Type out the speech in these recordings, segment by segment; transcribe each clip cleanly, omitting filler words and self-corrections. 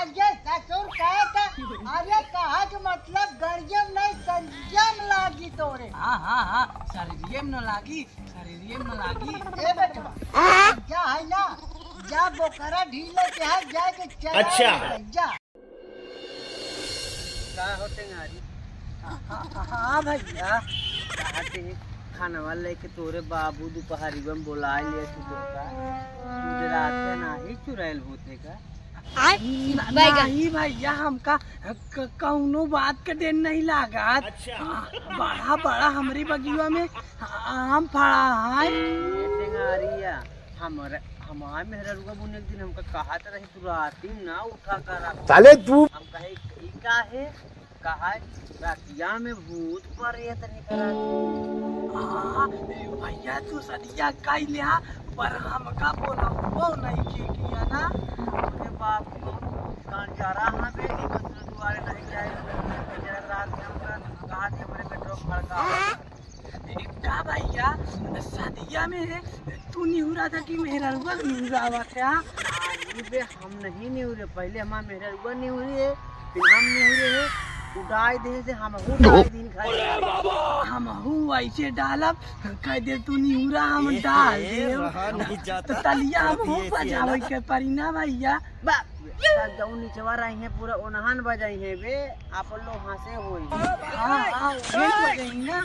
अरे ससुर कहे था, अरे कहा कि मतलब गर्जम नहीं संजम लागी तोरे। हाँ शरीरियम न लागी, शरीरियम न लागी। ए बेटवा जा है ना, जा बोकरा ढीले के हाथ जाके चला। अच्छा जा। क्या होते नारी? हाँ भैया कहते खाना वाला लेके तोरे बाबू दोपहरी में बोला ले तुझे रात में नहीं चुराइल होते का? नहीं भैया हमका कौनो बात का देन नहीं लगा। बड़ा बड़ा हमारी बगिया में आम फड़ा है। हमारे मेहरा रुआ बुने एक दिन हमका कहा था रही तू राती ना उठा कर साले तू। हम कहे का है कहा रातिया में भूत पर ये तनी करा। भैया तू सदिया काई लिया पर हमका बोला वो नहीं किया ना। अपने बाप को कान जा रहा है बेटी को दुआरे नहीं जाए जरा रात में हमका कहा कि हमारे पेट्रोल खड़का का भैया सदिया में तू निहुरा था कि मेहरा रुआ निहुरा था? बे हम नहीं निहुरे, पहले हमारा मेहरा रुआ निहुरे है फिर हम निहुरे है। उड़ाई दे से हम दिन खाए हम ऐसे डालब कह दे तू निहुरा हम डाल दे तो तलिया हम बजावे के परिना भैया। जाऊं नीचवा रही है पूरा ओनहान बजाई है बे आप लोग हंसे होई। हां ये बजाई ना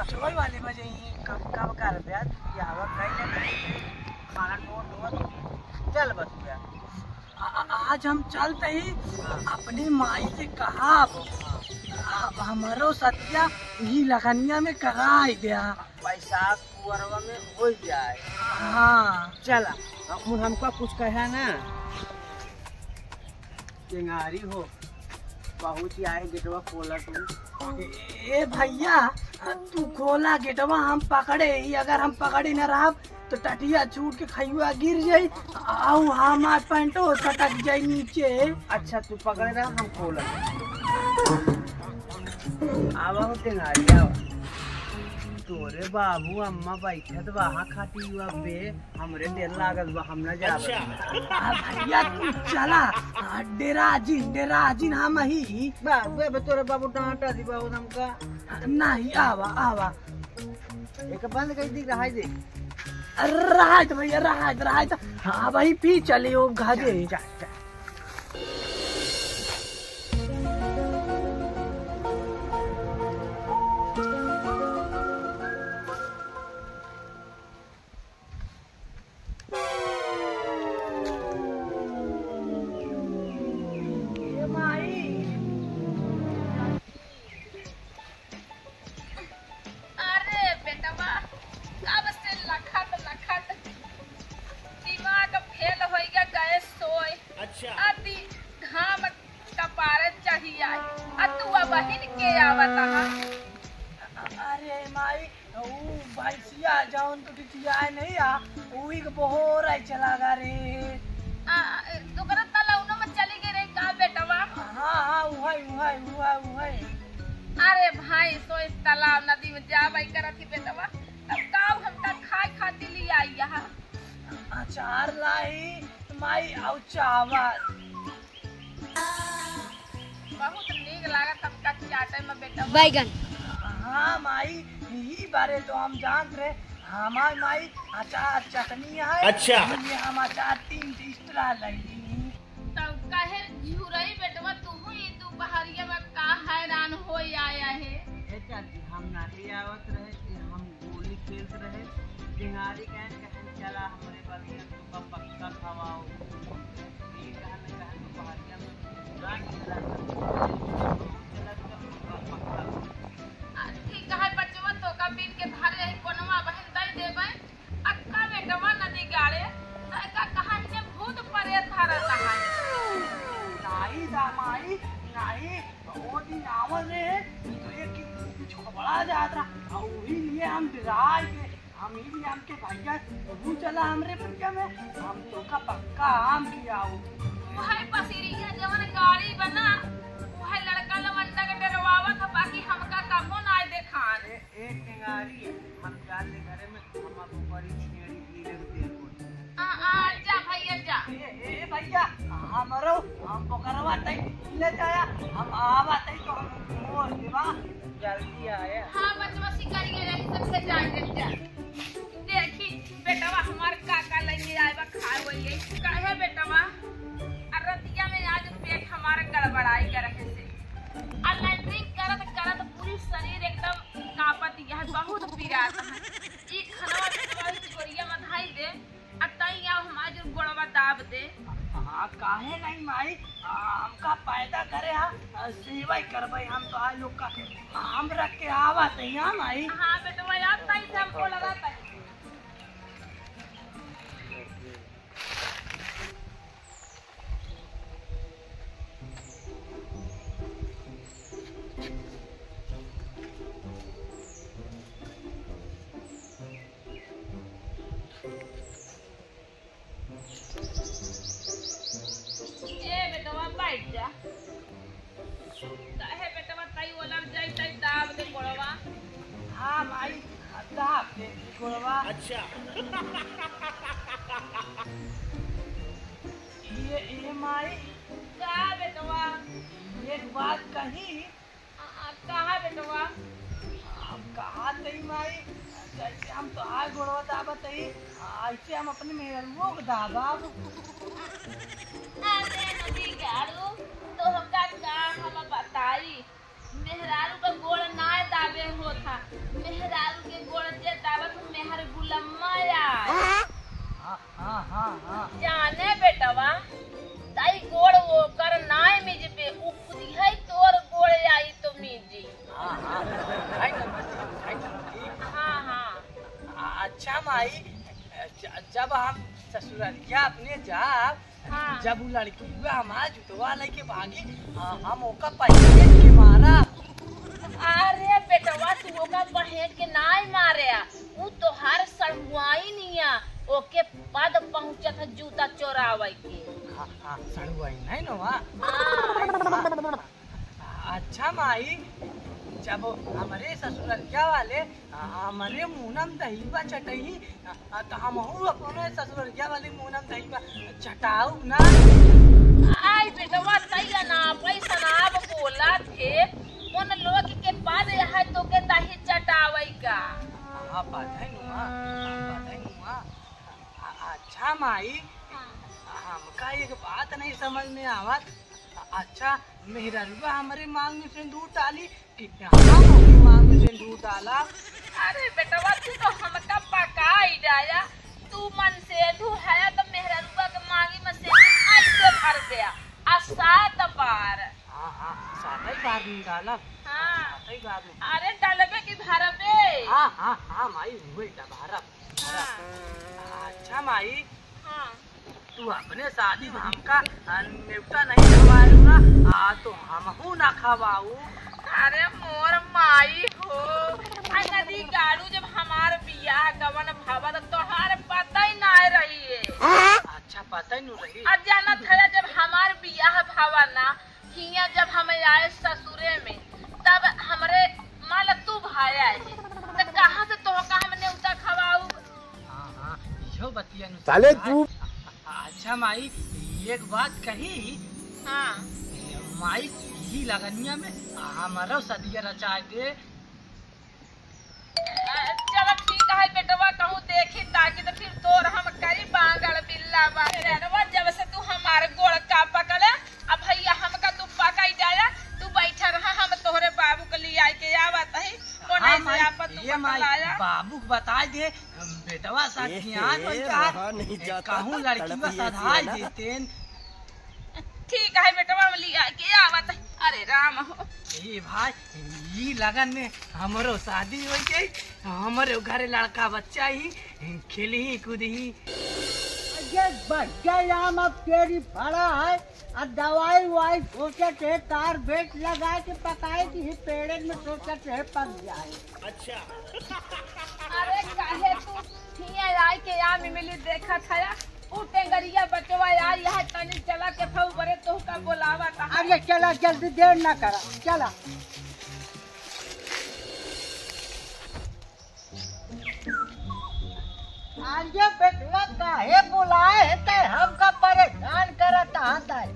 चोई वाले बजाई कब कब कर बे यावा कहीं खाना नोट चल बस बे। आज हम चलते ही अपने माई से कहा हमारो सत्या ही लगनिया में कराई दिया पैसा कुवरवा में हो जाए। हाँ चला हमको कुछ कहा ना चिंगारी हो बहुत ही आए गेटवा खोला तू। ए भैया तू खोला गेटवा हम पकड़े ही, अगर हम पकड़े न रहा तो टटिया छूट के खयुआ गिर जाई और हमार पैंटो सटक जाई नीचे। अच्छा तू पकड़े रहा हम खोला आवा हो चिंगारी आवा। तोरे बाबू अम्मा बैठे तो वहाँ खाती हुआ बे हमरे देर लागल बा हम न जा। भैया तू चला डेराजिन हम ही बे तोरे बाबू डांटा दी बाबू हमका नहीं। आवा एक बंद कर दी रहा दे रहा भैया रहा। हाँ भाई पी चले ओ घाजे जा। अरे माई भैंसिया जौन तो टिटिया नहीं वही के बोहर आई चला गा रे। तो कर तलाउनो में चली गई रे का बेटवा? हां उहाई। अरे भाई सो इस तालाब नदी में जा भाई करत ही बेटवा तब काव हमका खाए खाती ली आई यहां। अचार लाई माई और चावल बहुत नीक लागत हमका चाटे में बेटवा। बैगन हाँ माई यही बारे तो हम जान रहे हमार माई अचार चटनी है। अच्छा ये हम अचार 3 टीस्ट्रा लगी तब काहे झुरई बेटवा तू ही दोपहरिया में का हैरान हो आया है। ए चाची हम नाटी आवत रहे हम गोली खेलत रहे चिंगारी कहे चला हमरे बलिया तो पक्का खवाओ ये कहने दोपहरिया में रात ठीक है बचवा तो का बीन के धारे ही कोनवा बहन दई देबे अक्का बेटवा नदी गाड़े का कहां से भूत परे धरत है। नहीं दामाई नहीं वो दिन आवल रे तो ये कुछ बड़ा जात रहा और वही लिए हम डराए के हम ही भी हम के भैया तू चला हमरे परिया में हम तो का पक्का आम किया वही पसीरिया जवन गाड़ी बना वही लड़का लवंडा के डरवावा था बाकी हमका कबो ना देखान। एक चिंगारी हम जाते घरे में हम आपको बड़ी छेड़ी दी रख दे आ जा भैया जा। ए भैया हमारा करो हम पकड़वा तई ले जाया हम आवा तई तो हम मोर देवा जल्दी आया। हाँ बचवा शिकारी के रही सबसे जान जा देखी बेटवा हमार काका लगे आएबा खाए वही काहे बेटवा अरतिया में आज पेट हमारा गड़बड़ाई कर रहे से और लैट्रिन करत करत पूरी शरीर एकदम कांपत यह बहुत पीरात है ई खनवा बेटवा छोरिया में धाई दे अतैया हमार गोड़वा दाब दे। हाँ काहे नहीं माई हमका पैदा करे सेवा ही करबई हम तो आज लोग का हम रख के आवा तई हां माई। हाँ बेटवा याद तई से हमको लगा तई बैठ जा काहे बेटवा तई ओलर जाई तई दाब दे गोड़वा। हाँ माई दाब दे गोड़वा। अच्छा ये माई का बेटवा एक बात कही कहा बेटवा हम कहा तई माई जैसे हम तो आज गोड़वा दाबत तई ऐसे हम अपने मेहरबो को दाबाब। अरे नदी गाड़ू तो हमका का हम बताई मेहरारू का गोड़ ना दाबे होता मेहरारू के गोड़ जे दाबत मेहर गुलम्मा यार। हाँ हाँ हाँ हाँ जाने बेटवा ताई गोड़ वो कर नाय मिज पे उखदी है तोर गोड़ आई तो मिजी। हाँ हाँ हाँ हाँ अच्छा माई जब हम ससुरालिया अपने जाब हाँ। जब वो लड़की हुआ हमारा जुटवा लेके भागी हम ओका पहले के मारा। अरे बेटवा तू ओका पहेट के नाय मारे ऊ तो हर सड़ुआई निया ओके पद पहुंचत जूता चोरावे के। हाँ हाँ सड़ुआई नहीं ना वहाँ। हाँ। अच्छा माई जब हमारे ससुरालिया वाले हमारे मुनम दहीबा चटही तो हम अपने ससुरालिया वाले मुनम दहीबा चटाऊ ना। आई बेटवा तैया ना पैसा ना बोला थे उन लोग के पास है तो के दही चटावे का। हाँ पता नुआ अच्छा माई हमका एक बात नहीं समझ में आवत। अच्छा मेहररुआ हमारे मांग में सिंदूर डाली कि हम मांग में सिंदूर डाला। अरे बेटवा तू तो हमका पकाई डाया तू मन से तू है तो मेहररुआ के मांगी में से ऐसे भर दिया आ 7 बार। हाँ हाँ 7 बार में डाला। हाँ 7 बार में। अरे डालबे की भरबे। हाँ हाँ हाँ माई हुए भरब। अच्छा माई हाँ तू अपने शादी में हमका न्योता नहीं खवाऊंगा तो हमहू ना खवाऊ। अरे मोर माई हो नदी गाड़ू जब हमार बियाह गवन भावा तो तोहार पता ही ना रही है। अच्छा पता ही नहीं रही। और जाना था जब हमार बियाह भावा ना हिया जब हम आए ससुरे में तब हमरे माला तू भाया है तो कहाँ से तो का हमने उता खवाऊ। हाँ हाँ यो बतिया साले तू। अच्छा माई एक बात कही। हाँ माई ही लगनिया में हमारा सदिया रचा दे। चलो ठीक है बेटवा कहूँ देखी ताकि तो फिर तोर हम करी बांगड़ बिल्ला बारवा जब से तू हमारे गोड़ का पकड़े अब भैया हमका तू पकाई डाया तू बैठा रहा हम तोहरे बाबू के लिए आई के आवत है कोने से आपत तू पकड़ाया। बाबू को बता दे बेटवा साथ कहूँ लड़की में सधाई देते। ठीक है बेटवा हम लिया के आवत है। अरे राम हो ए भाई ये लगन में हमारो शादी हो गई हमारे घरे लड़का बच्चा ही खेली कूदी। बच्चा नाम अब तेरी बड़ा है और दवाई वाई सोचत है कार बेट लगा के पकाए की पेड़े में सोचत है पक जाए। अच्छा अरे काहे तू हिया आई के या में मिली देखा था उठे गरिया बचवा यार यह तनी चला के था बरे तो का बोलावा था। अरे चला जल्दी देर ना करा चला। आज बेटवा काहे बुलाए है ते हमका परेशान करत आता है।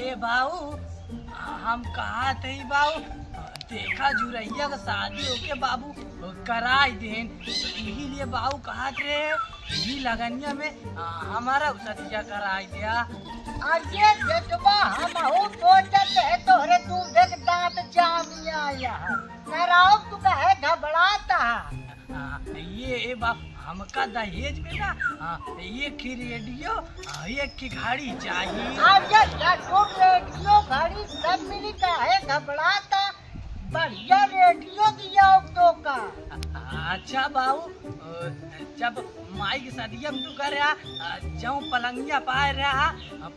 ए बाबू हम कहा थे बाबू देखा जुरैया का शादी होके बाबू कराई देन यही लिए बाबू कहा थे यही लगनिया में हमारा सदिया कराई दिया। अरे बेटवा हम सोचत है तोहरे तू देख दांत जामिया आया है नराव तू कहे घबराता ये बाप हमका दहेज में ना एक की रेडियो एक की घड़ी चाहिए। अरे रेडियो घड़ी सब मिली काहे घबराता बढ़िया रेडियो दिया तो का। अच्छा बाबू जब माई की शादिया में तू कर रहा जाऊँ पलंगिया पाए रहा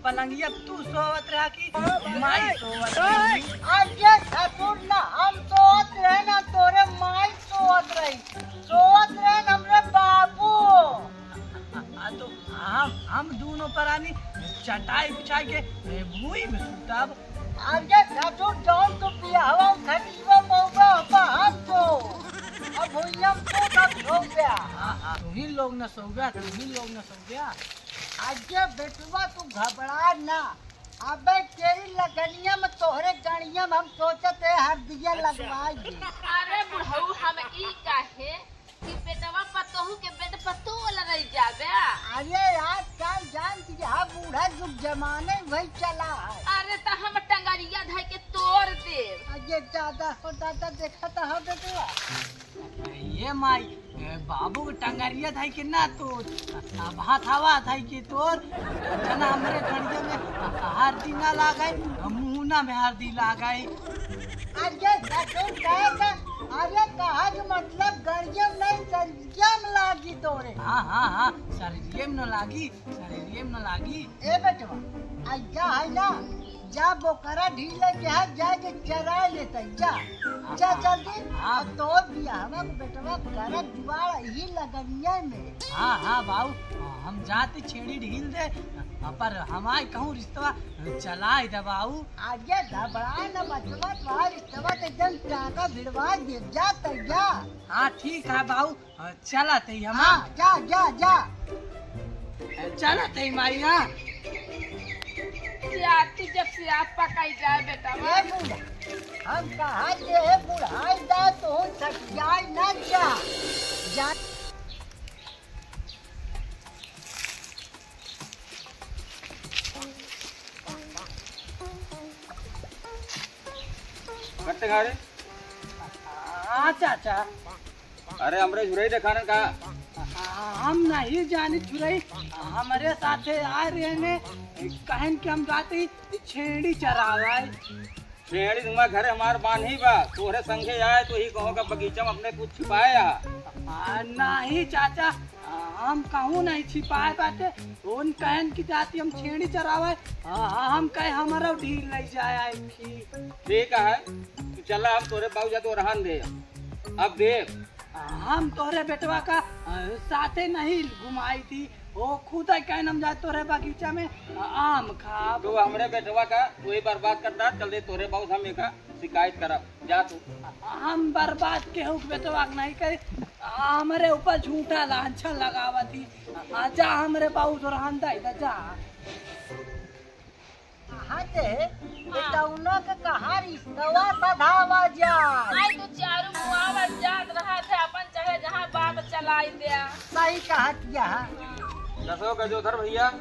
पलंगिया तू सोवत रहा कि माई सोवत रही। अरे ससुर ना हम सोवत रहे ना तोरे माई सोवत रहे हमरे बाबू। तो हम दोनों परानी चटाई बिछाई के भूई में सुतब। अरे ससुर जौन तो पियावा खटीवा पौवा हम तो अब भुइयम तो सब हो गया। तुम्ही लोग न सो गया। अरे बेटवा तू घबरा ना अबे तेरी लगनिया में तोहरे गणिया में हम सोचते हरदिया लगवाई दे। अरे बुढ़ऊ हम ई काहे कि बेटवा पतोहू के बेट पतो वाला रह जाबे। अरे आज कल जान की यहाँ बूढ़ा जुग जमाने वही चला है। अरे तो हम टंगरिया धर के तोड़ दे। अरे दादा देखा तो हो बेटवा ये माई बाबू के टंगरिया था कि ना तो भात हवा था कि तोर जना हमरे गड़िया में हरदी ना लगाए मुहना में हरदी लगाए। अरे ससुर कहेगा अरे कहा कि मतलब गड़ियम नहीं सरजियम लागी तोरे। हाँ शरीरियम न लागी ए बेटवा अज्जा है ना जा बोकरा ढीले के हाथ जाके चरा लेते जा जल्दी तो दिया हम बेटवा करा जुआड़ ही लगनिया में। हाँ बाबू हम जाते छेड़ी ढील दे पर हमारे कहूँ रिश्ता चलाए दे बाबू। आगे घबरा न बचवा तुम्हारा रिश्ता एकदम टाका भिड़वा दे जा। हाँ ठीक है बाबू चलते ही हम। जा चलते ही माई। हाँ जब से आप पकाई जाए बेटा हम कहा के बुढ़ाई दा तो सटियाई न जा। करते खा रहे? अच्छा अरे हमरे झुरई दिखाने का हम नहीं जाने चुरई हमारे साथे आ रहे ने कहन के हम जाते छेड़ी चरावाए। छेड़ी तुम्हारे घरे हमारे बांधी बा तोहरे संगे आए तो ही कहो का बगीचा में अपने कुछ छिपाए। नहीं चाचा हम कहूँ नहीं छिपाए बाटे उन कहन की जाती हम छेड़ी चरावाए। हम कहे हमारा ढील नहीं जाए थी। ठीक है तो चला हम तोरे बाबू जा तो रहन दे। अब देख हम तोरे बेटवा का साथे नहीं घुमाई थी वो खुद ही कहन हम जाए तोरे बगीचा में आम खा। तो हमरे बेटवा का वही बर्बाद करता चल दे तोरे बाबू हम एक शिकायत करब जा तू। हम बर्बाद के हुक बेटवा नहीं करे हमारे ऊपर झूठा लांछन लगावा थी। जा हमरे बाबू तो रहन दे जा। बेटौना के कहा रिश्तवा सधावा जाए। आई तो चारू मुआवज जात रहा थे अपन चाहे जहाँ बाप चलाई दे। सही कहा किया दसो गजोधर भैया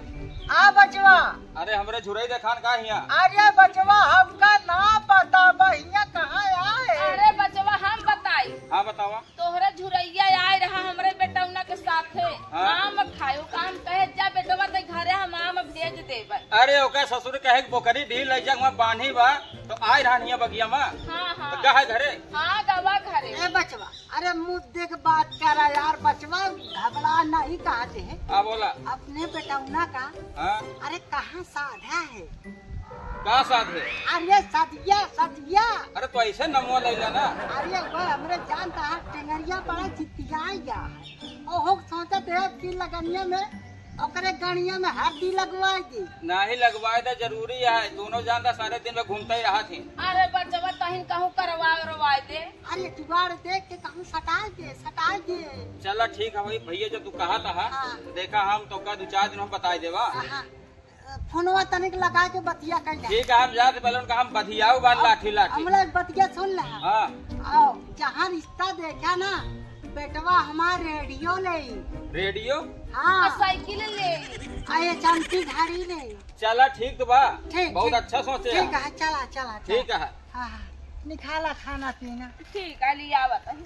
आ बचवा। अरे हमरे झुरई देखान का हिया। अरे बचवा हमका ना पता बहिया कहाँ आए। अरे बचवा हम बताई। हाँ बतावा। तोहरा झुरैया आए रहा हमरे बेटौना के साथे आम खायो का हम कहे जा बेटवा ते घरे हम आम भेज देब। अरे ओके ससुर कहे बोकरी ढील ले जा मैं बांधी बा तो आए रहा हिया बगिया में। हाँ तो है घरे। हाँ गवा घरे। ए बचवा अरे मुँह देख बात करा यार बचवा घबरा नहीं कहते है। हाँ बोला अपने बेटौना का। हाँ अरे कहाँ साधा है का साथ है। अरे सदिया। अरे तो ऐसे नमो ले जाना। अरे वो हमरे जानता है टेंगरिया बड़ा जितिया है ओहो सोचत है कि लगनिया में ओकरे गणिया में हड्डी लगवाई दी। नहीं लगवाए तो जरूरी है दोनों जानता सारे दिन में घूमते ही रहा थे। अरे बचवा तहिन कहूँ करवा दे। अरे जुगाड़ देख के कहूँ सटा दे। चला ठीक है भाई भैया जो तू कहा था देखा हम तो का 2-4 दिन हम बताए देवा। फोनवा तनिक लगा के बतिया कर ठीक है, हम जाते पहले उनका हम बधियाऊ बात लाठी लाठी। हमला बतिया सुन ले। हाँ आओ जहाँ रिश्ता देखा ना बेटवा हमार रेडियो ले। रेडियो? हाँ साइकिल ले आये चमकी घड़ी ले। चला ठीक तो बा, ठीक बहुत ठीक। अच्छा सोचे। ठीक है चला चला ठीक है। हाँ निकाला खाना पीना। ठीक है लिया बताइए।